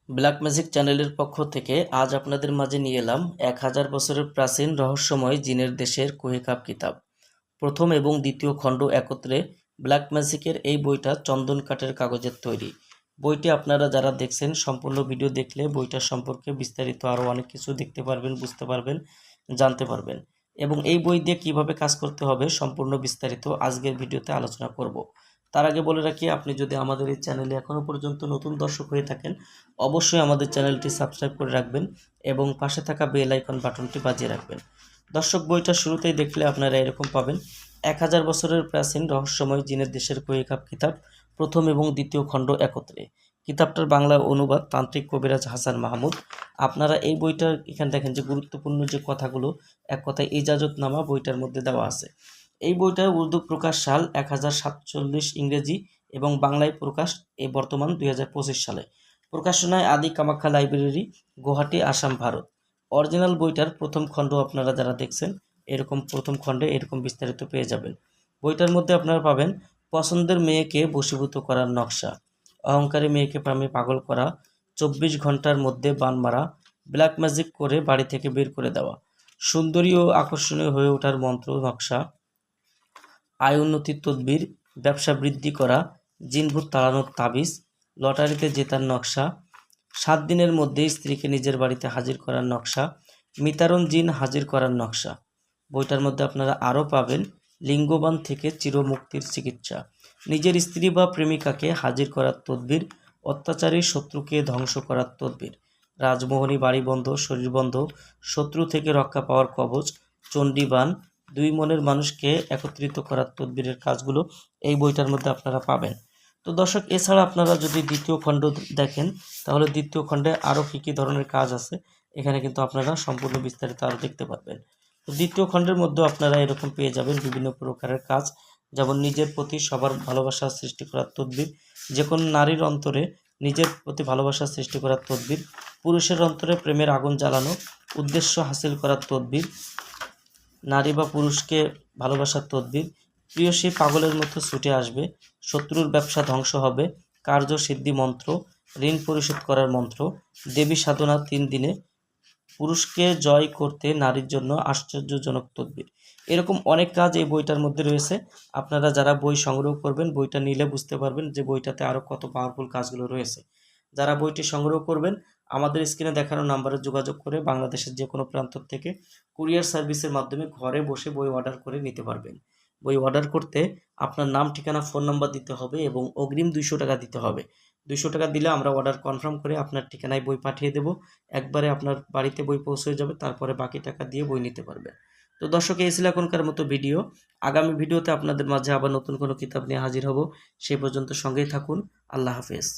Black magic চ্যানেলের পক্ষ থেকে আজ আপনাদের মাঝে নিয়ে এলাম 1000 বছরের প্রাচীন রহস্যময় জিনের দেশের কুহেকাপ কিতাব। প্রথম এবং দ্বিতীয় খণ্ড একত্রে ব্ল্যাক ম্যাজিকের এই বইটা চন্দন কাঠের কাগজের তৈরি। বইটি আপনারা যারা দেখছেন সম্পূর্ণ ভিডিও দেখলে বইটার সম্পর্কে বিস্তারিত আরও অনেক কিছু দেখতে পারবেন, বুঝতে পারবেন, জানতে পারবেন এবং এই বই দিয়ে কিভাবে কাজ করতে হবে সম্পূর্ণ বিস্তারিত আজকের ভিডিওতে আলোচনা করব। তার আগে বলে রাখি, আপনি যদি আমাদের এই চ্যানেলে এখনও পর্যন্ত নতুন দর্শক হয়ে থাকেন অবশ্যই আমাদের চ্যানেলটি সাবস্ক্রাইব করে রাখবেন এবং পাশে থাকা বেল আইকন বাটনটি বাজিয়ে রাখবেন। দর্শক, বইটা শুরুতেই দেখলে আপনারা এরকম পাবেন: 1000 বছরের প্রাচীন রহস্যময় জিনের দেশের কুহেকাপ কিতাব, প্রথম এবং দ্বিতীয় খণ্ড একত্রে। কিতাবটার বাংলা অনুবাদ তান্ত্রিক কবিরাজ হাসান মাহমুদ। আপনারা এই বইটার এখানে দেখেন যে গুরুত্বপূর্ণ যে কথাগুলো, এক কথায় ইজাজতনামা বইটার মধ্যে দেওয়া আছে। এই বইটার উর্দু প্রকাশ সাল 1047 ইংরেজি এবং বাংলায় প্রকাশ এই বর্তমান 2025 সালে। প্রকাশনায় আদি কামাখ্যা লাইব্রেরি, গুয়াহাটি, আসাম, ভারত। অরিজিনাল বইটার প্রথম খণ্ড আপনারা যারা দেখছেন এরকম প্রথম খণ্ডে এরকম বিস্তারিত পেয়ে যাবেন। বইটার মধ্যে আপনারা পাবেন পছন্দের মেয়েকে বশীভূত করার নকশা, অহংকারী মেয়েকে প্রেমে পাগল করা, 24 ঘন্টার মধ্যে বান মারা, ব্ল্যাক ম্যাজিক করে বাড়ি থেকে বের করে দেওয়া, সুন্দরী ও আকর্ষণীয় হয়ে ওঠার মন্ত্র নকশা, আয় উন্নতির তদবির, ব্যবসা বৃদ্ধি করা, জিনভূত তাড়ানোর তাবিজ, লটারিতে জেতার নকশা, 7 দিনের মধ্যে স্ত্রীকে নিজের বাড়িতে হাজির করার নকশা, মিতারণ জিন হাজির করার নকশা। বইটার মধ্যে আপনারা আরও পাবেন লিঙ্গবান থেকে চিরমুক্তির চিকিৎসা, নিজের স্ত্রী বা প্রেমিকাকে হাজির করার তদবির, অত্যাচারী শত্রুকে ধ্বংস করার তদবির, রাজমোহনী বাড়িবন্ধ, শরীরবন্ধ, শত্রু থেকে রক্ষা পাওয়ার কবচ, চণ্ডীবান, দুই মনের মানুষকে একত্রিত করার তদবিরের কাজগুলো এই বইটার মধ্যে আপনারা পাবেন। তো দর্শক, এছাড়া আপনারা যদি দ্বিতীয় খণ্ড দেখেন তাহলে দ্বিতীয় খণ্ডে আরও কী কী ধরনের কাজ আছে এখানে কিন্তু আপনারা সম্পূর্ণ বিস্তারিত আরও দেখতে পারবেন। তো দ্বিতীয় খণ্ডের মধ্যেও আপনারা এরকম পেয়ে যাবেন বিভিন্ন প্রকারের কাজ, যেমন নিজের প্রতি সবার ভালোবাসা সৃষ্টি করার তদবির, যে কোনো নারীর অন্তরে নিজের প্রতি ভালোবাসা সৃষ্টি করার তদবির, পুরুষের অন্তরে প্রেমের আগুন জ্বালানো, উদ্দেশ্য হাসিল করার তদবির, নারী বা পুরুষকে ভালোবাসার তদবির, প্রিয়সী পাগলের মতো ছুটে আসবে, শত্রুর ব্যবসা ধ্বংস হবে, কার্য সিদ্ধি মন্ত্র, ঋণ পরিশোধ করার মন্ত্র, দেবী সাধনা 3 দিনে, পুরুষকে জয় করতে নারীর জন্য আশ্চর্যজনক তদবির। এরকম অনেক কাজ এই বইটার মধ্যে রয়েছে। আপনারা যারা বই সংগ্রহ করবেন বইটা নিলে বুঝতে পারবেন যে বইটাতে আরও কত পাওয়ারফুল কাজগুলো রয়েছে। যারা বইটি সংগ্রহ করবেন আমাদের স্ক্রিনে দেখানো নাম্বারে যোগাযোগ করে বাংলাদেশের যে কোনো প্রান্ত থেকে কুরিয়ার সার্ভিসের মাধ্যমে ঘরে বসে বই অর্ডার করে নিতে পারবেন। বই অর্ডার করতে আপনার নাম, ঠিকানা, ফোন নাম্বার দিতে হবে এবং অগ্রিম 200 টাকা দিতে হবে। 200 টাকা দিলে আমরা অর্ডার কনফার্ম করে আপনার ঠিকানায় বই পাঠিয়ে দেব। একবারে আপনার বাড়িতে বই পৌঁছে যাবে, তারপরে বাকি টাকা দিয়ে বই নিতে পারবেন। তো দর্শক, এই ছিল এখনকার মতো ভিডিও। আগামী ভিডিওতে আপনাদের মাঝে আবার নতুন কোনো কিতাব নিয়ে হাজির হব। সেই পর্যন্ত সঙ্গেই থাকুন। আল্লাহ হাফেজ।